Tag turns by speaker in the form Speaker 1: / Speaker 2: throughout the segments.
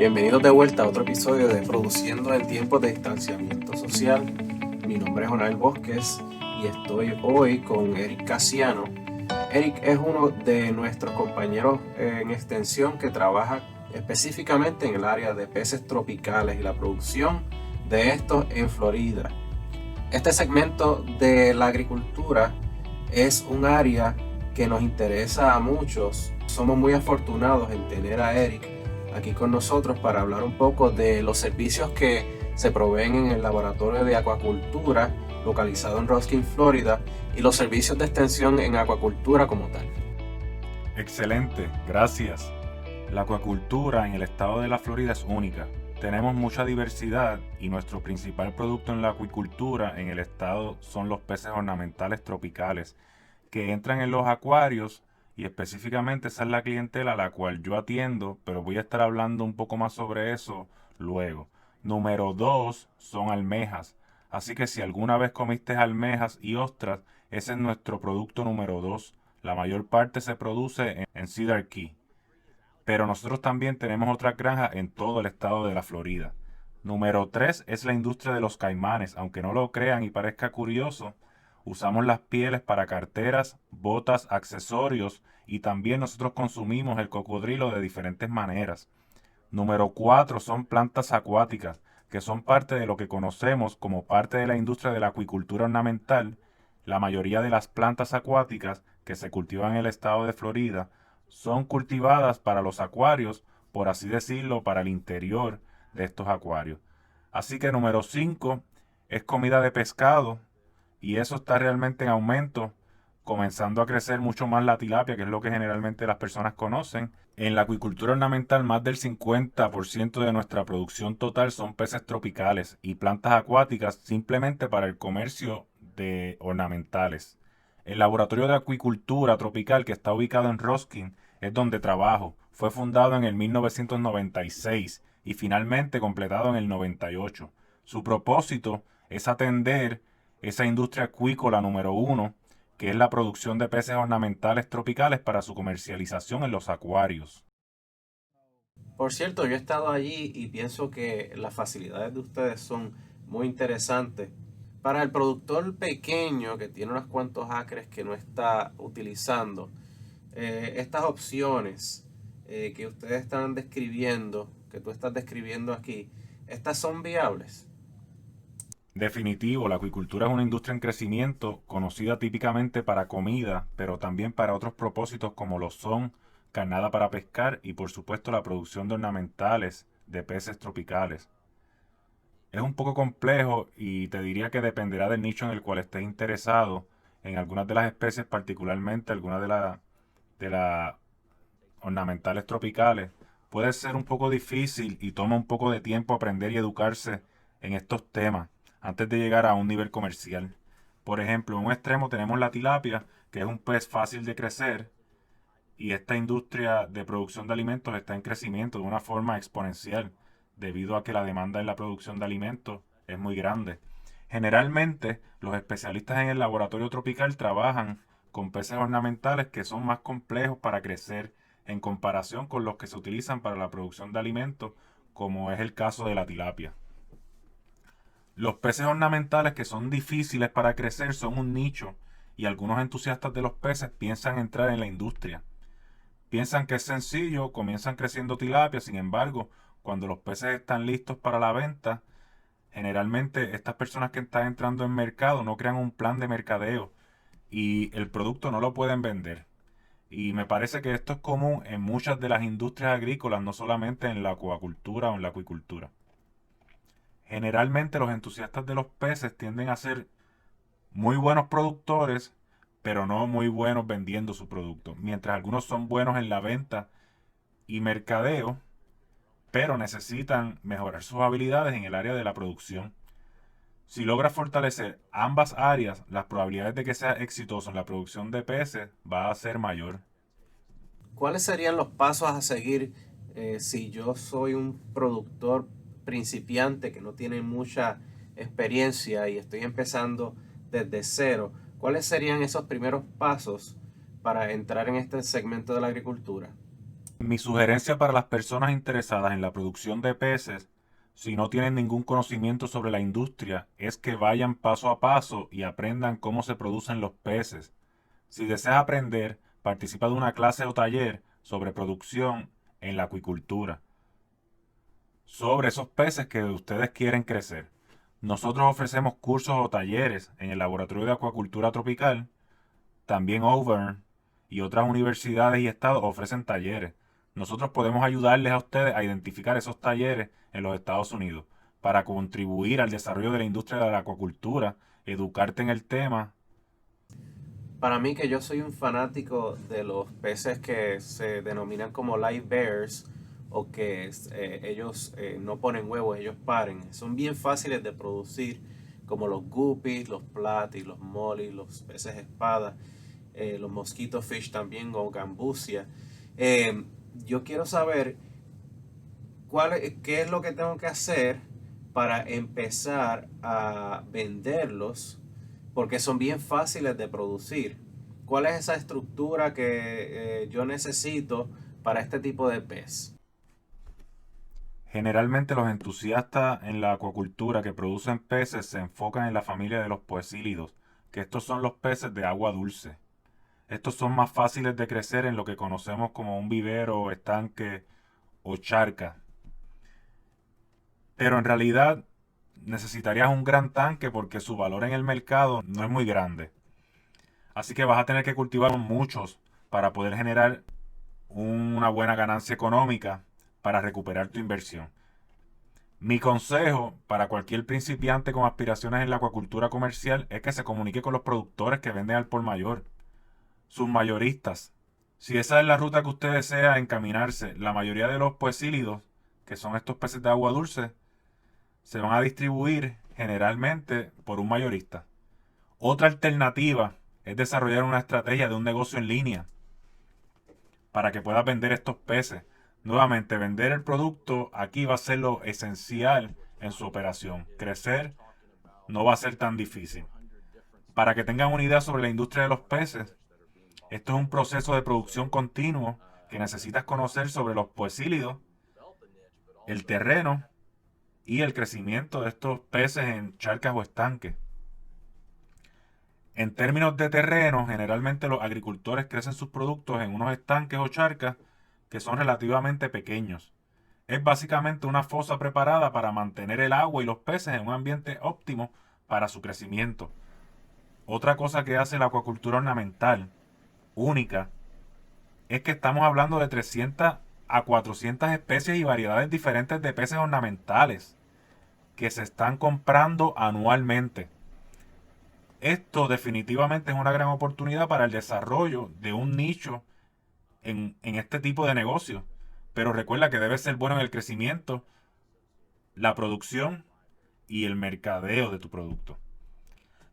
Speaker 1: Bienvenidos de vuelta a otro episodio de Produciendo en tiempos de distanciamiento social. Mi nombre es Jonel Bosques y estoy hoy con Eric Casiano. Eric es uno de nuestros compañeros en extensión que trabaja específicamente en el área de peces tropicales y la producción de estos en Florida. Este segmento de la agricultura es un área que nos interesa a muchos. Somos muy afortunados en tener a Eric aquí con nosotros para hablar un poco de los servicios que se proveen en el laboratorio de acuacultura localizado en Ruskin, Florida, y los servicios de extensión en acuacultura como tal.
Speaker 2: Excelente, gracias. La acuacultura en el estado de la Florida es única. Tenemos mucha diversidad y nuestro principal producto en la acuicultura en el estado son los peces ornamentales tropicales que entran en los acuarios y específicamente esa es la clientela a la cual yo atiendo, pero voy a estar hablando un poco más sobre eso luego. Número 2 son almejas. Así que si alguna vez comiste almejas y ostras, ese es nuestro producto número 2. La mayor parte se produce en Cedar Key. Pero nosotros también tenemos otras granjas en todo el estado de la Florida. Número 3 es la industria de los caimanes. Aunque no lo crean y parezca curioso, usamos las pieles para carteras, botas, accesorios y también nosotros consumimos el cocodrilo de diferentes maneras. Número 4 son plantas acuáticas, que son parte de lo que conocemos como parte de la industria de la acuicultura ornamental. La mayoría de las plantas acuáticas que se cultivan en el estado de Florida son cultivadas para los acuarios, por así decirlo, para el interior de estos acuarios. Así que número 5 es comida de pescado y eso está realmente en aumento, comenzando a crecer mucho más la tilapia, que es lo que generalmente las personas conocen. En la acuicultura ornamental, más del 50% de nuestra producción total son peces tropicales y plantas acuáticas simplemente para el comercio de ornamentales. El laboratorio de acuicultura tropical que está ubicado en Ruskin es donde trabajo. Fue fundado en el 1996 y finalmente completado en el 98. Su propósito es atender esa industria acuícola número 1, que es la producción de peces ornamentales tropicales para su comercialización en los acuarios.
Speaker 1: Por cierto, yo he estado allí y pienso que las facilidades de ustedes son muy interesantes. Para el productor pequeño que tiene unos cuantos acres que no está utilizando, estas opciones que ustedes están describiendo, que tú estás describiendo aquí, ¿estas son viables?
Speaker 2: Definitivo, la acuicultura es una industria en crecimiento, conocida típicamente para comida, pero también para otros propósitos como lo son carnada para pescar y por supuesto la producción de ornamentales de peces tropicales. Es un poco complejo y te diría que dependerá del nicho en el cual estés interesado. En algunas de las especies, particularmente algunas de las ornamentales tropicales, puede ser un poco difícil y toma un poco de tiempo aprender y educarse en estos temas antes de llegar a un nivel comercial. Por ejemplo, en un extremo tenemos la tilapia, que es un pez fácil de crecer, y esta industria de producción de alimentos está en crecimiento de una forma exponencial, debido a que la demanda en la producción de alimentos es muy grande. Generalmente, los especialistas en el laboratorio tropical trabajan con peces ornamentales que son más complejos para crecer en comparación con los que se utilizan para la producción de alimentos, como es el caso de la tilapia. Los peces ornamentales que son difíciles para crecer son un nicho y algunos entusiastas de los peces piensan entrar en la industria. Piensan que es sencillo, comienzan creciendo tilapia, sin embargo, cuando los peces están listos para la venta, generalmente estas personas que están entrando en mercado no crean un plan de mercadeo y el producto no lo pueden vender. Y me parece que esto es común en muchas de las industrias agrícolas, no solamente en la acuacultura o en la acuicultura. Generalmente los entusiastas de los peces tienden a ser muy buenos productores, pero no muy buenos vendiendo su producto. Mientras algunos son buenos en la venta y mercadeo, pero necesitan mejorar sus habilidades en el área de la producción. Si logras fortalecer ambas áreas, las probabilidades de que sea exitoso en la producción de peces va a ser mayor.
Speaker 1: ¿Cuáles serían los pasos a seguir si yo soy un productor principiante que no tiene mucha experiencia y estoy empezando desde cero? ¿Cuáles serían esos primeros pasos para entrar en este segmento de la agricultura?
Speaker 2: Mi sugerencia para las personas interesadas en la producción de peces, si no tienen ningún conocimiento sobre la industria, es que vayan paso a paso y aprendan cómo se producen los peces. Si deseas aprender, participa de una clase o taller sobre producción en la acuicultura, sobre esos peces que ustedes quieren crecer. Nosotros ofrecemos cursos o talleres en el Laboratorio de Acuacultura Tropical. También Auburn y otras universidades y estados ofrecen talleres. Nosotros podemos ayudarles a ustedes a identificar esos talleres en los Estados Unidos para contribuir al desarrollo de la industria de la acuacultura, educarte en el tema.
Speaker 1: Para mí, que yo soy un fanático de los peces que se denominan como live bears, o que ellos no ponen huevos, ellos paren. Son bien fáciles de producir, como los guppies, los platis, los mollies, los peces espada, los mosquito fish también, o gambusia. Eh, yo quiero saber qué es lo que tengo que hacer para empezar a venderlos, porque son bien fáciles de producir. ¿Cuál es esa estructura que yo necesito para este tipo de pez?
Speaker 2: Generalmente los entusiastas en la acuacultura que producen peces se enfocan en la familia de los poecílidos, que estos son los peces de agua dulce. Estos son más fáciles de crecer en lo que conocemos como un vivero, estanque o charca. Pero en realidad necesitarías un gran tanque porque su valor en el mercado no es muy grande. Así que vas a tener que cultivar muchos para poder generar una buena ganancia económica para recuperar tu inversión. Mi consejo para cualquier principiante con aspiraciones en la acuacultura comercial es que se comunique con los productores que venden al por mayor, sus mayoristas. Si esa es la ruta que usted desea encaminarse, la mayoría de los poecílidos, que son estos peces de agua dulce, se van a distribuir generalmente por un mayorista. Otra alternativa es desarrollar una estrategia de un negocio en línea para que puedas vender estos peces. Nuevamente, vender el producto aquí va a ser lo esencial en su operación. Crecer no va a ser tan difícil. Para que tengan una idea sobre la industria de los peces, esto es un proceso de producción continuo que necesitas conocer sobre los poecílidos, el terreno y el crecimiento de estos peces en charcas o estanques. En términos de terreno, generalmente los agricultores crecen sus productos en unos estanques o charcas que son relativamente pequeños. Es básicamente una fosa preparada para mantener el agua y los peces en un ambiente óptimo para su crecimiento. Otra cosa que hace la acuacultura ornamental, única, es que estamos hablando de 300 a 400 especies y variedades diferentes de peces ornamentales que se están comprando anualmente. Esto definitivamente es una gran oportunidad para el desarrollo de un nicho en este tipo de negocio. Pero recuerda que debe ser bueno en el crecimiento, la producción y el mercadeo de tu producto.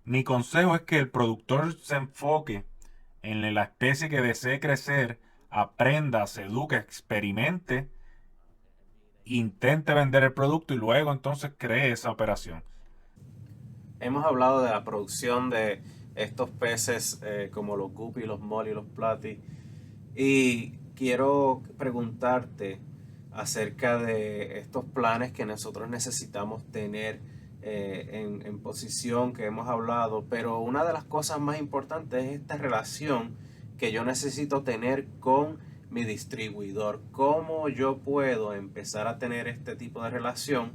Speaker 2: Mi consejo es que el productor se enfoque en la especie que desee crecer, aprenda, se eduque, experimente, intente vender el producto y luego entonces cree esa operación.
Speaker 1: Hemos hablado de la producción de estos peces como los guppies, los mollies, los platis. Y quiero preguntarte acerca de estos planes que nosotros necesitamos tener en posición que hemos hablado, pero una de las cosas más importantes es esta relación que yo necesito tener con mi distribuidor. ¿Cómo yo puedo empezar a tener este tipo de relación?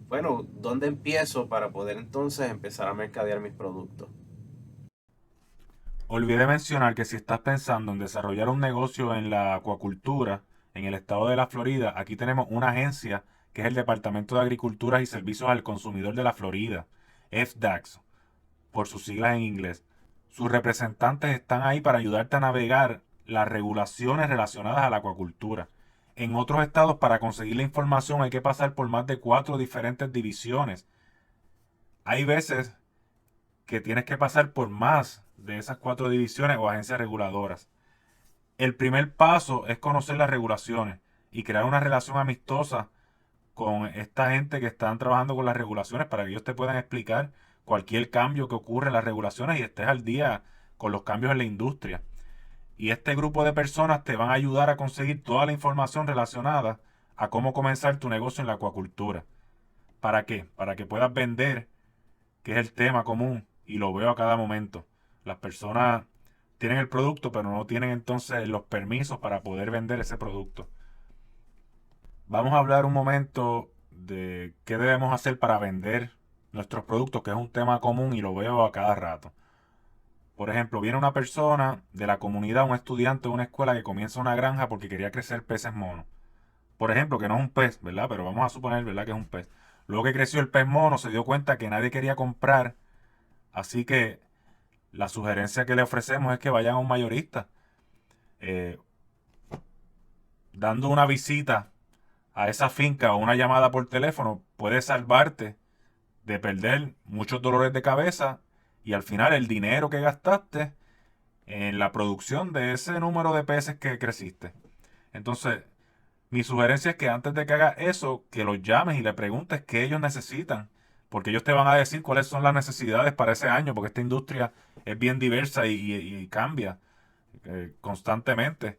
Speaker 1: Bueno, ¿dónde empiezo para poder entonces empezar a mercadear mis productos?
Speaker 2: Olvidé mencionar que si estás pensando en desarrollar un negocio en la acuacultura en el estado de la Florida, aquí tenemos una agencia que es el Departamento de Agricultura y Servicios al Consumidor de la Florida, FDACS, por sus siglas en inglés. Sus representantes están ahí para ayudarte a navegar las regulaciones relacionadas a la acuacultura. En otros estados, para conseguir la información hay que pasar por más de 4 diferentes divisiones. Hay veces que tienes que pasar por más de esas 4 divisiones o agencias reguladoras. El primer paso es conocer las regulaciones y crear una relación amistosa con esta gente que están trabajando con las regulaciones para que ellos te puedan explicar cualquier cambio que ocurre en las regulaciones y estés al día con los cambios en la industria. Y este grupo de personas te van a ayudar a conseguir toda la información relacionada a cómo comenzar tu negocio en la acuacultura. ¿Para qué? Para que puedas vender, que es el tema común, y lo veo a cada momento. Las personas tienen el producto, pero no tienen entonces los permisos para poder vender ese producto. Vamos a hablar un momento de qué debemos hacer para vender nuestros productos, que es un tema común y lo veo a cada rato. Por ejemplo, viene una persona de la comunidad, un estudiante de una escuela que comienza una granja porque quería crecer peces monos. Por ejemplo, que no es un pez, ¿verdad? Pero vamos a suponer, ¿verdad?, que es un pez. Luego que creció el pez mono, se dio cuenta que nadie quería comprar, así que la sugerencia que le ofrecemos es que vayan a un mayorista. Eh, Dando una visita a esa finca o una llamada por teléfono puede salvarte de perder muchos dolores de cabeza y al final el dinero que gastaste en la producción de ese número de peces que creciste. Entonces, mi sugerencia es que antes de que hagas eso, que los llames y le preguntes qué ellos necesitan, porque ellos te van a decir cuáles son las necesidades para ese año, porque esta industria es bien diversa y cambia constantemente.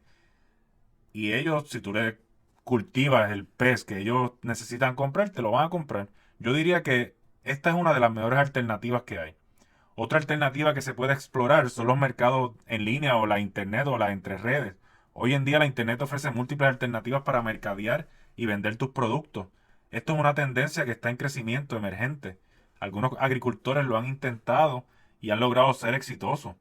Speaker 2: Y ellos, si tú le cultivas el pez que ellos necesitan comprar, te lo van a comprar. Yo diría que esta es una de las mejores alternativas que hay. Otra alternativa que se puede explorar son los mercados en línea o la internet o las entre redes. Hoy en día la internet ofrece múltiples alternativas para mercadear y vender tus productos. Esto es una tendencia que está en crecimiento emergente. Algunos agricultores lo han intentado y han logrado ser exitosos.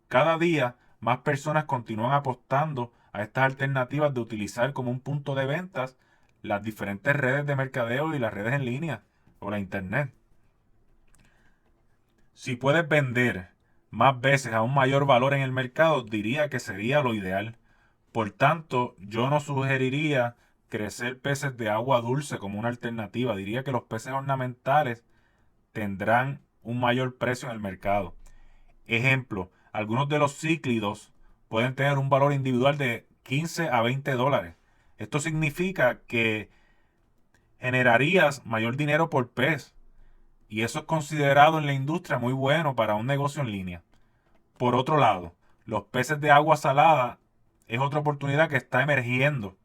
Speaker 2: Cada día más personas continúan apostando a estas alternativas de utilizar como un punto de ventas las diferentes redes de mercadeo y las redes en línea o la internet. Si puedes vender más veces a un mayor valor en el mercado, diría que sería lo ideal. Por tanto, yo no sugeriría crecer peces de agua dulce como una alternativa. Diría que los peces ornamentales tendrán un mayor precio en el mercado. Ejemplo, algunos de los cíclidos pueden tener un valor individual de 15 a 20 dólares. Esto significa que generarías mayor dinero por pez. Y eso es considerado en la industria muy bueno para un negocio en línea. Por otro lado, los peces de agua salada es otra oportunidad que está emergiendo.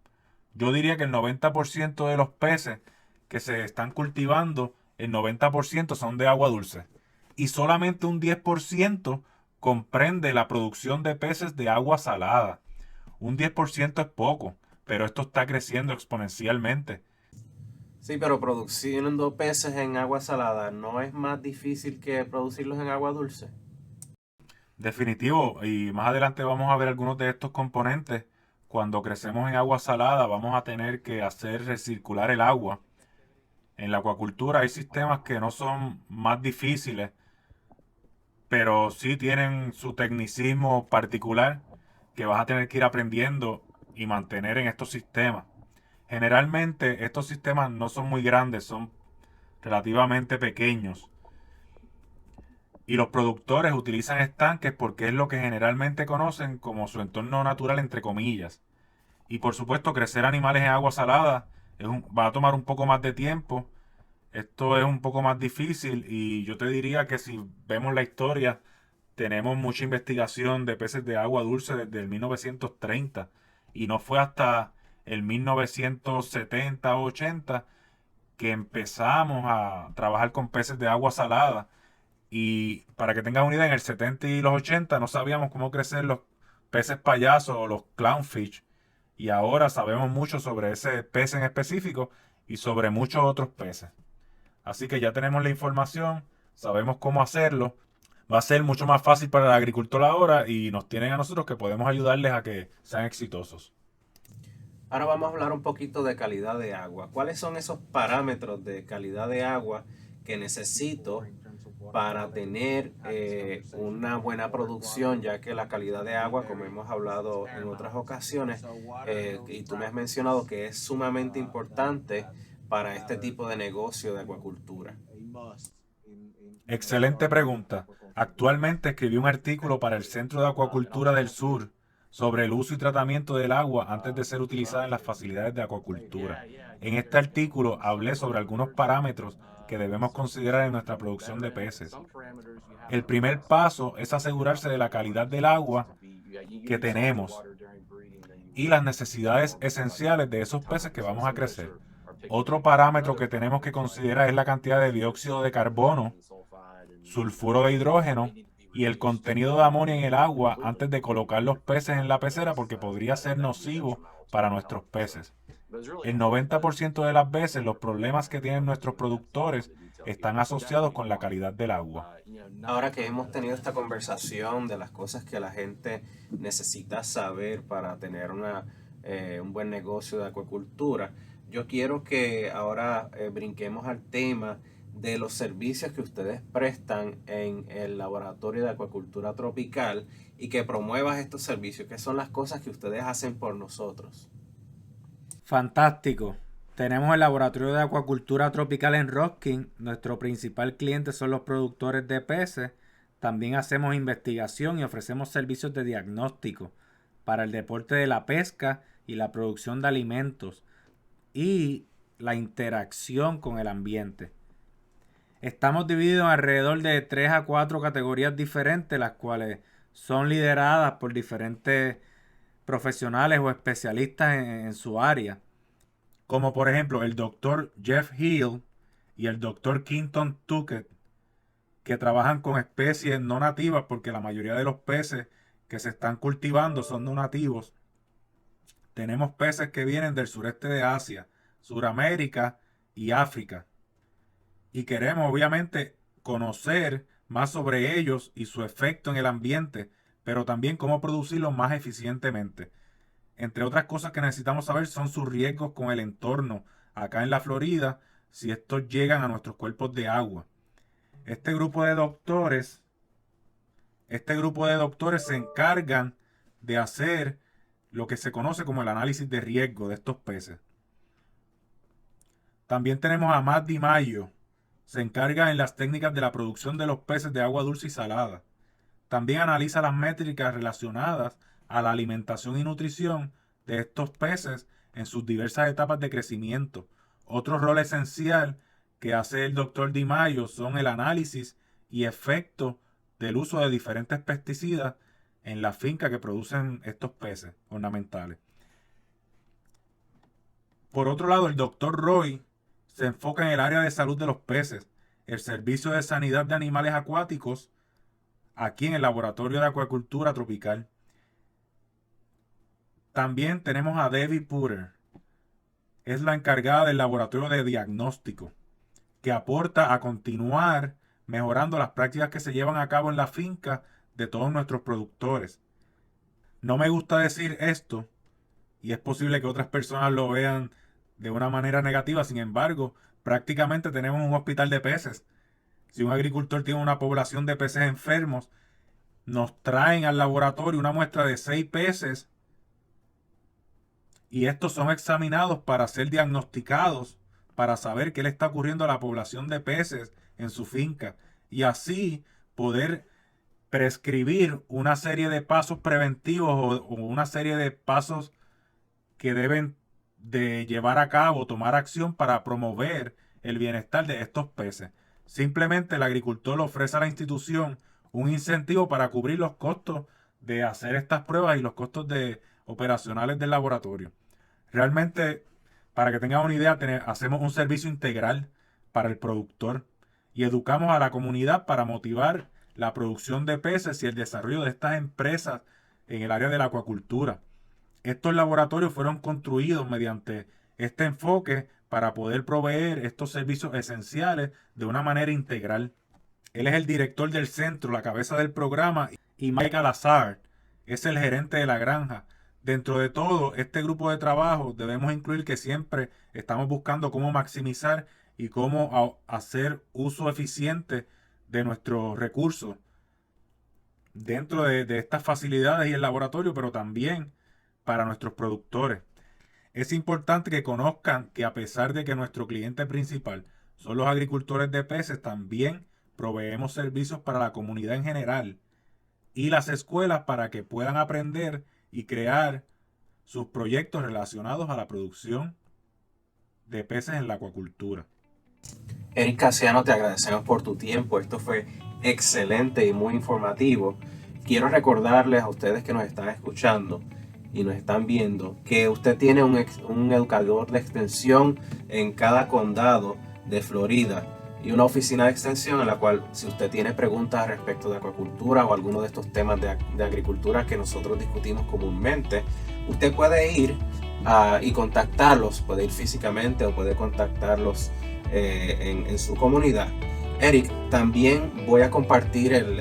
Speaker 2: Yo diría que el 90% de los peces que se están cultivando, el 90% son de agua dulce. Y solamente un 10% comprende la producción de peces de agua salada. Un 10% es poco, pero esto está creciendo exponencialmente.
Speaker 1: Sí, pero produciendo peces en agua salada no es más difícil que producirlos en agua dulce.
Speaker 2: Definitivo, y más adelante vamos a ver algunos de estos componentes. Cuando crecemos en agua salada, vamos a tener que hacer recircular el agua. En la acuacultura hay sistemas que no son más difíciles, pero sí tienen su tecnicismo particular que vas a tener que ir aprendiendo y mantener en estos sistemas. Generalmente estos sistemas no son muy grandes, son relativamente pequeños. Y los productores utilizan estanques porque es lo que generalmente conocen como su entorno natural, entre comillas. Y por supuesto, crecer animales en agua salada va a tomar un poco más de tiempo. Esto es un poco más difícil y yo te diría que si vemos la historia, tenemos mucha investigación de peces de agua dulce desde el 1930 y no fue hasta el 1970 o 80 que empezamos a trabajar con peces de agua salada. Y para que tengas una idea, en el 70 y los 80 no sabíamos cómo crecer los peces payasos o los clownfish. Y ahora sabemos mucho sobre ese pez en específico y sobre muchos otros peces. Así que ya tenemos la información, sabemos cómo hacerlo. Va a ser mucho más fácil para el agricultor ahora y nos tienen a nosotros que podemos ayudarles a que sean exitosos.
Speaker 1: Ahora vamos a hablar un poquito de calidad de agua. ¿Cuáles son esos parámetros de calidad de agua que necesito para tener una buena producción, ya que la calidad de agua, como hemos hablado en otras ocasiones, y tú me has mencionado que es sumamente importante para este tipo de negocio de acuacultura?
Speaker 2: Excelente pregunta. Actualmente escribí un artículo para el Centro de Acuacultura del Sur sobre el uso y tratamiento del agua antes de ser utilizada en las facilidades de acuacultura. En este artículo hablé sobre algunos parámetros que debemos considerar en nuestra producción de peces. El primer paso es asegurarse de la calidad del agua que tenemos y las necesidades esenciales de esos peces que vamos a crecer. Otro parámetro que tenemos que considerar es la cantidad de dióxido de carbono, sulfuro de hidrógeno y el contenido de amonio en el agua antes de colocar los peces en la pecera, porque podría ser nocivo para nuestros peces. El 90% de las veces los problemas que tienen nuestros productores están asociados con la calidad del agua.
Speaker 1: Ahora que hemos tenido esta conversación de las cosas que la gente necesita saber para tener un buen negocio de acuicultura, yo quiero que ahora brinquemos al tema de los servicios que ustedes prestan en el laboratorio de acuicultura tropical y que promuevas estos servicios, que son las cosas que ustedes hacen por nosotros.
Speaker 3: Fantástico. Tenemos el laboratorio de acuacultura tropical en Roskin. Nuestro principal cliente son los productores de peces. También hacemos investigación y ofrecemos servicios de diagnóstico para el deporte de la pesca y la producción de alimentos y la interacción con el ambiente. Estamos divididos en alrededor de 3 a 4 categorías diferentes, las cuales son lideradas por diferentes profesionales o especialistas en su área,
Speaker 2: como por ejemplo el Dr. Jeff Hill y el Dr. Quinton Tuckett, que trabajan con especies no nativas, porque la mayoría de los peces que se están cultivando son no nativos. Tenemos peces que vienen del sureste de Asia, Suramérica y África, y queremos obviamente conocer más sobre ellos y su efecto en el ambiente, pero también cómo producirlos más eficientemente. Entre otras cosas que necesitamos saber son sus riesgos con el entorno acá en la Florida, si estos llegan a nuestros cuerpos de agua. Este grupo de doctores se encargan de hacer lo que se conoce como el análisis de riesgo de estos peces. También tenemos a Matt DiMaggio, se encarga en las técnicas de la producción de los peces de agua dulce y salada. También analiza las métricas relacionadas a la alimentación y nutrición de estos peces en sus diversas etapas de crecimiento. Otro rol esencial que hace el Dr. DiMaggio son el análisis y efecto del uso de diferentes pesticidas en la finca que producen estos peces ornamentales. Por otro lado, el Dr. Roy se enfoca en el área de salud de los peces, el servicio de sanidad de animales acuáticos aquí en el laboratorio de acuicultura tropical. También tenemos a Debbie Putter, es la encargada del laboratorio de diagnóstico, que aporta a continuar mejorando las prácticas que se llevan a cabo en la finca de todos nuestros productores. No me gusta decir esto, y es posible que otras personas lo vean de una manera negativa. Sin embargo, prácticamente tenemos un hospital de peces. Si un agricultor tiene una población de peces enfermos, nos traen al laboratorio una muestra de 6 peces y estos son examinados para ser diagnosticados, para saber qué le está ocurriendo a la población de peces en su finca y así poder prescribir una serie de pasos preventivos o una serie de pasos que deben de llevar a cabo, tomar acción para promover el bienestar de estos peces. Simplemente el agricultor ofrece a la institución un incentivo para cubrir los costos de hacer estas pruebas y los costos operacionales del laboratorio. Realmente, para que tengan una idea, hacemos un servicio integral para el productor y educamos a la comunidad para motivar la producción de peces y el desarrollo de estas empresas en el área de la acuacultura. Estos laboratorios fueron construidos mediante este enfoque para poder proveer estos servicios esenciales de una manera integral. Él es el director del centro, la cabeza del programa, y Michael Lazar es el gerente de la granja. Dentro de todo este grupo de trabajo debemos incluir que siempre estamos buscando cómo maximizar y cómo hacer uso eficiente de nuestros recursos dentro de estas facilidades y el laboratorio, pero también para nuestros productores. Es importante que conozcan que a pesar de que nuestro cliente principal son los agricultores de peces, también proveemos servicios para la comunidad en general y las escuelas para que puedan aprender y crear sus proyectos relacionados a la producción de peces en la acuacultura.
Speaker 1: Eric Casiano, te agradecemos por tu tiempo. Esto fue excelente y muy informativo. quiero recordarles a ustedes que nos están escuchando y nos están viendo que usted tiene un educador de extensión en cada condado de Florida y una oficina de extensión en la cual, si usted tiene preguntas respecto de acuacultura o alguno de estos temas de agricultura que nosotros discutimos comúnmente, usted puede ir y contactarlos, puede ir físicamente o puede contactarlos en su comunidad. Eric, también voy a compartir el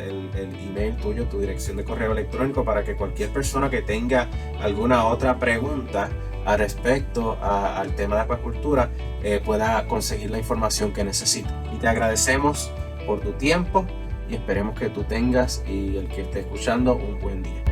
Speaker 1: email tuyo, tu dirección de correo electrónico, para que cualquier persona que tenga alguna otra pregunta al respecto al tema de acuacultura pueda conseguir la información que necesita. Y te agradecemos por tu tiempo y esperemos que tú tengas y el que esté escuchando un buen día.